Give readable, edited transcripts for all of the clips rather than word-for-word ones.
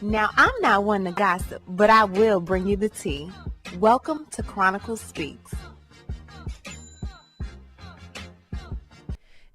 Now, I'm not one to gossip, but I will bring you the tea. Welcome to Chronicle Speaks.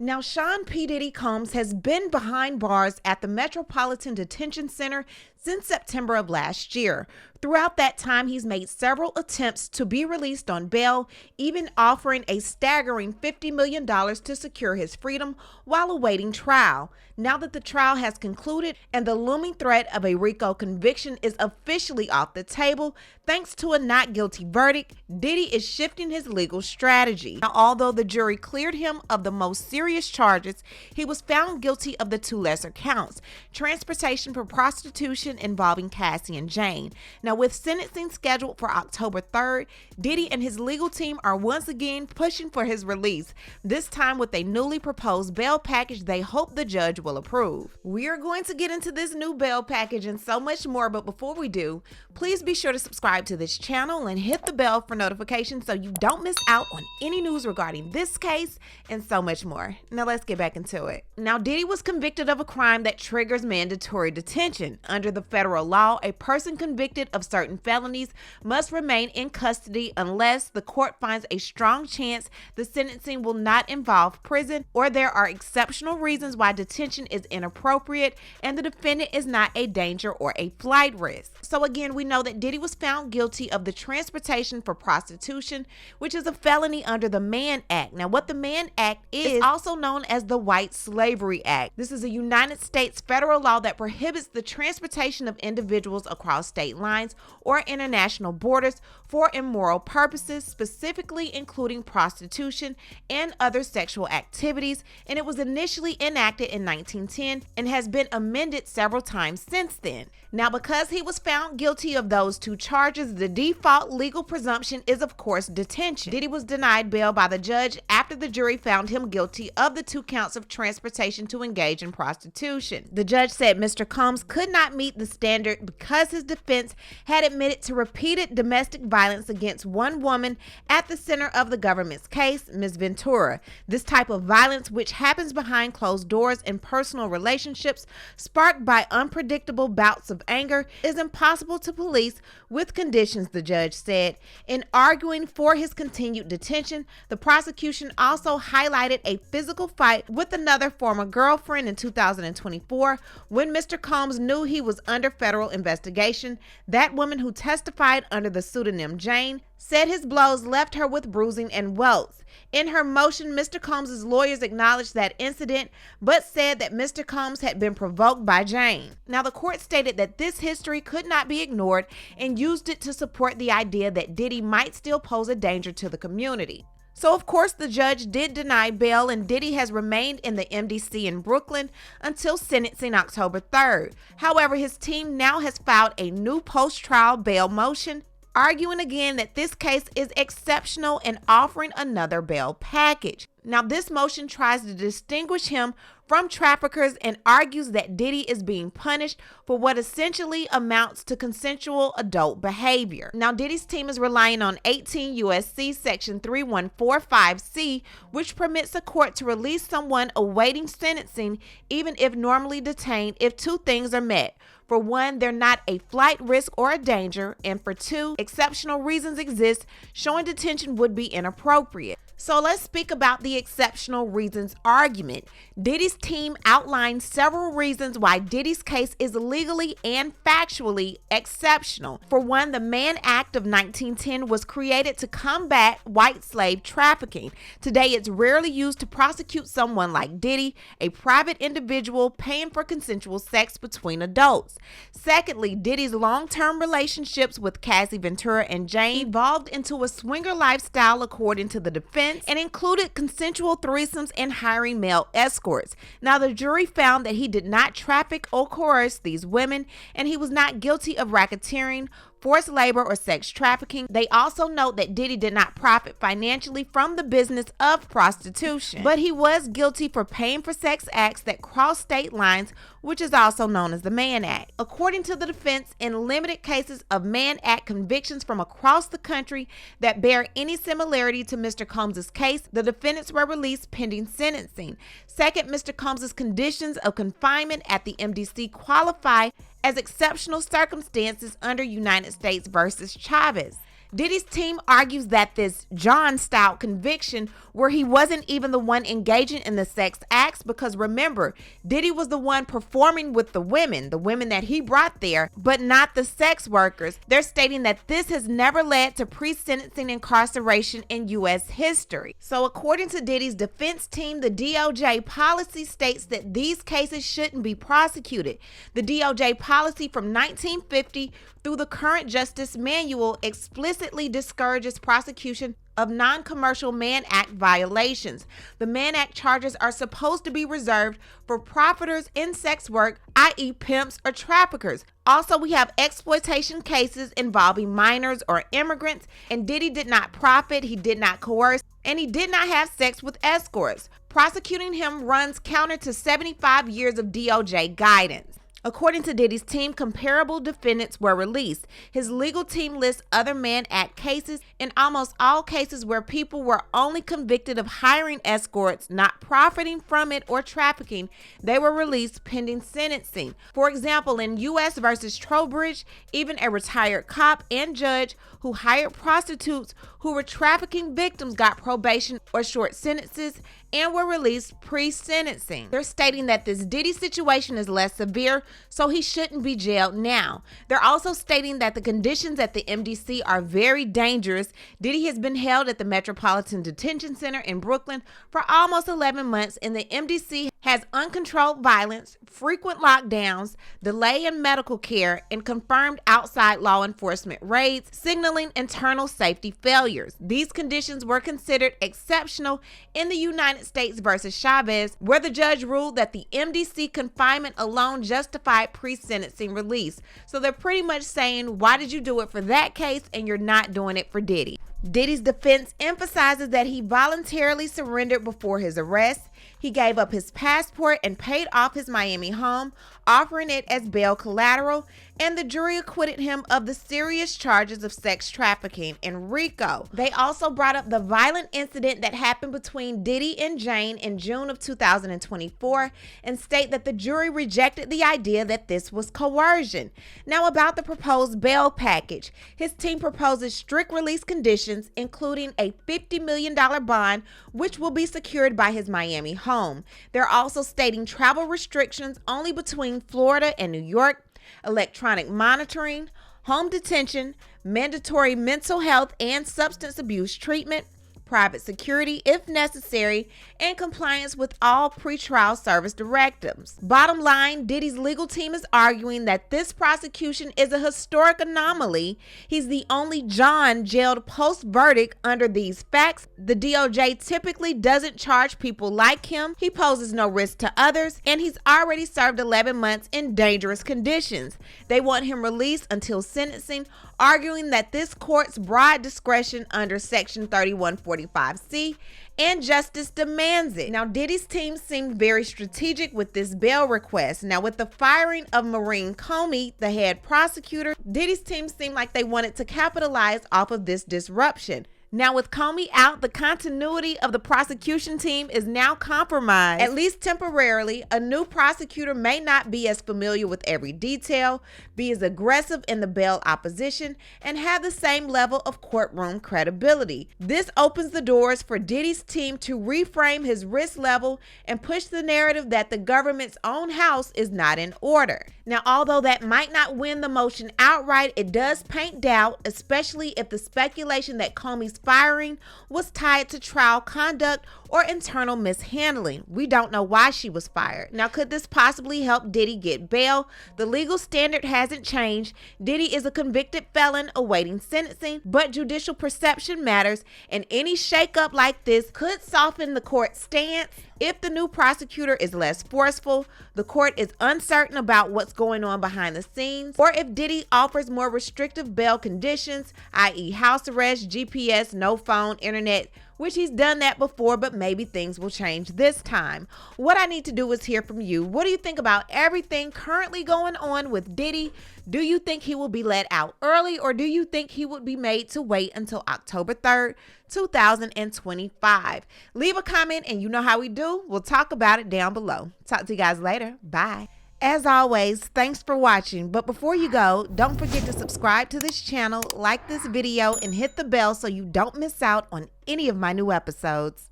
Now, Sean P. Diddy Combs has been behind bars at the Metropolitan Detention Center since September of last year. Throughout that time, he's made several attempts to be released on bail, even offering a staggering $50 million to secure his freedom while awaiting trial. Now that the trial has concluded and the looming threat of a RICO conviction is officially off the table, thanks to a not guilty verdict, Diddy is shifting his legal strategy. Now, although the jury cleared him of the most serious charges, he was found guilty of the two lesser counts: transportation for prostitution involving Cassie and Jane. Now, with sentencing scheduled for October 3rd, Diddy and his legal team are once again pushing for his release, this time with a newly proposed bail package they hope the judge will approve. We are going to get into this new bail package and so much more, but before we do, please be sure to subscribe to this channel and hit the bell for notifications so you don't miss out on any news regarding this case and so much more. Now let's get back into it. Now, Diddy was convicted of a crime that triggers mandatory detention. Under the federal law, a person convicted of certain felonies must remain in custody unless the court finds a strong chance the sentencing will not involve prison, or there are exceptional reasons why detention is inappropriate and the defendant is not a danger or a flight risk. So again, we know that Diddy was found guilty of the transportation for prostitution, which is a felony under the Mann Act. Now, what the Mann Act is also known as the White Slavery Act. This is a United States federal law that prohibits the transportation of individuals across state lines or international borders for immoral purposes, specifically including prostitution and other sexual activities, and it was initially enacted in 1910 and has been amended several times since then. Now, because he was found guilty of those two charges, the default legal presumption is, of course, detention. Diddy was denied bail by the judge after the jury found him guilty of the two counts of transportation to engage in prostitution. The judge said Mr. Combs could not meet the standard because his defense had admitted to repeated domestic violence against one woman at the center of the government's case, Ms. Ventura. This type of violence, which happens behind closed doors in personal relationships sparked by unpredictable bouts of anger, is impossible to police with conditions, the judge said. In arguing for his continued detention, the prosecution also highlighted a physical fight with another former girlfriend in 2024 when Mr. Combs knew he was under federal investigation. That woman, who testified under the pseudonym Jane, said his blows left her with bruising and welts. In her motion, Mr. Combs' lawyers acknowledged that incident, but said that Mr. Combs had been provoked by Jane. Now, the court stated that this history could not be ignored and used it to support the idea that Diddy might still pose a danger to the community. So, of course, the judge did deny bail, and Diddy has remained in the MDC in Brooklyn until sentencing October 3rd. However, his team now has filed a new post-trial bail motion, arguing again that this case is exceptional and offering another bail package. Now, this motion tries to distinguish him from traffickers and argues that Diddy is being punished for what essentially amounts to consensual adult behavior. Now, Diddy's team is relying on 18 U.S.C. Section 3145C, which permits a court to release someone awaiting sentencing, even if normally detained, if two things are met. For one, they're not a flight risk or a danger, and for two, exceptional reasons exist showing detention would be inappropriate. So let's speak about the exceptional reasons argument. Diddy's team outlined several reasons why Diddy's case is legally and factually exceptional. For one, the Mann Act of 1910 was created to combat white slave trafficking. Today, it's rarely used to prosecute someone like Diddy, a private individual paying for consensual sex between adults. Secondly, Diddy's long-term relationships with Cassie Ventura and Jane evolved into a swinger lifestyle, according to the defense, and included consensual threesomes and hiring male escorts. Now, the jury found that he did not traffic or coerce these women, and he was not guilty of racketeering, forced labor, or sex trafficking. They also note that Diddy did not profit financially from the business of prostitution, but he was guilty for paying for sex acts that cross state lines, which is also known as the Mann Act. According to the defense, in limited cases of Mann Act convictions from across the country that bear any similarity to Mr. Combs' case, the defendants were released pending sentencing. Second, Mr. Combs' conditions of confinement at the MDC qualify as exceptional circumstances under United States versus Chavez. Diddy's team argues that this John-style conviction, where he wasn't even the one engaging in the sex acts, because remember, Diddy was the one performing with the women that he brought there, but not the sex workers. They're stating that this has never led to pre-sentencing incarceration in U.S. history. So according to Diddy's defense team, the DOJ policy states that these cases shouldn't be prosecuted. The DOJ policy from 1950 through the current Justice Manual explicitly discourages prosecution of non-commercial Mann Act violations. The Mann Act charges are supposed to be reserved for profiters in sex work, i.e. pimps or traffickers. Also, we have exploitation cases involving minors or immigrants, and Diddy did not profit, he did not coerce, and he did not have sex with escorts. Prosecuting him runs counter to 75 years of DOJ guidance. According to Diddy's team, comparable defendants were released. His legal team lists other Mann Act cases. In almost all cases where people were only convicted of hiring escorts, not profiting from it or trafficking, they were released pending sentencing. For example, in U.S. versus Trowbridge, even a retired cop and judge who hired prostitutes who were trafficking victims got probation or short sentences and were released pre-sentencing. They're stating that this Diddy situation is less severe, so he shouldn't be jailed now. They're also stating that the conditions at the MDC are very dangerous. Diddy has been held at the Metropolitan Detention Center in Brooklyn for almost 11 months, and the MDC has uncontrolled violence, frequent lockdowns, delay in medical care, and confirmed outside law enforcement raids, signaling internal safety failures. These conditions were considered exceptional in the United States versus Chavez, where the judge ruled that the MDC confinement alone justified pre-sentencing release. So they're pretty much saying, why did you do it for that case and you're not doing it for Diddy? Diddy's defense emphasizes that he voluntarily surrendered before his arrest. He gave up his passport and paid off his Miami home, offering it as bail collateral, and the jury acquitted him of the serious charges of sex trafficking and RICO. They also brought up the violent incident that happened between Diddy and Jane in June of 2024 and state that the jury rejected the idea that this was coercion. Now, about the proposed bail package, his team proposes strict release conditions, including a $50 million bond, which will be secured by his Miami home. They're also stating travel restrictions only between Florida and New York, electronic monitoring, home detention, mandatory mental health and substance abuse treatment, private security if necessary, and compliance with all pretrial service directives. Bottom line, Diddy's legal team is arguing that this prosecution is a historic anomaly. He's the only John jailed post-verdict under these facts. The DOJ typically doesn't charge people like him. He poses no risk to others, and he's already served 11 months in dangerous conditions. They want him released until sentencing, arguing that this court's broad discretion under Section 3145C and justice demands it. Now, Diddy's team seemed very strategic with this bail request. Now, with the firing of Maureen Comey, the head prosecutor, Diddy's team seemed like they wanted to capitalize off of this disruption. Now, with Comey out, the continuity of the prosecution team is now compromised, at least temporarily. A new prosecutor may not be as familiar with every detail, be as aggressive in the bail opposition, and have the same level of courtroom credibility. This opens the doors for Diddy's team to reframe his risk level and push the narrative that the government's own house is not in order. Now, although that might not win the motion outright, it does paint doubt, especially if the speculation that Comey's firing was tied to trial conduct or internal mishandling. We don't know why she was fired. Now, could this possibly help Diddy get bail? The legal standard hasn't changed. Diddy is a convicted felon awaiting sentencing, but judicial perception matters, and any shakeup like this could soften the court's stance. If the new prosecutor is less forceful, the court is uncertain about what's going on behind the scenes, or if Diddy offers more restrictive bail conditions, i.e. house arrest, GPS, no phone, internet, which he's done that before, but maybe things will change this time. What I need to do is hear from you. What do you think about everything currently going on with Diddy? Do you think he will be let out early, or do you think he would be made to wait until October 3rd, 2025? Leave a comment and you know how we do. We'll talk about it down below. Talk to you guys later. Bye. As always, thanks for watching. But before you go, don't forget to subscribe to this channel, like this video, and hit the bell so you don't miss out on any of my new episodes.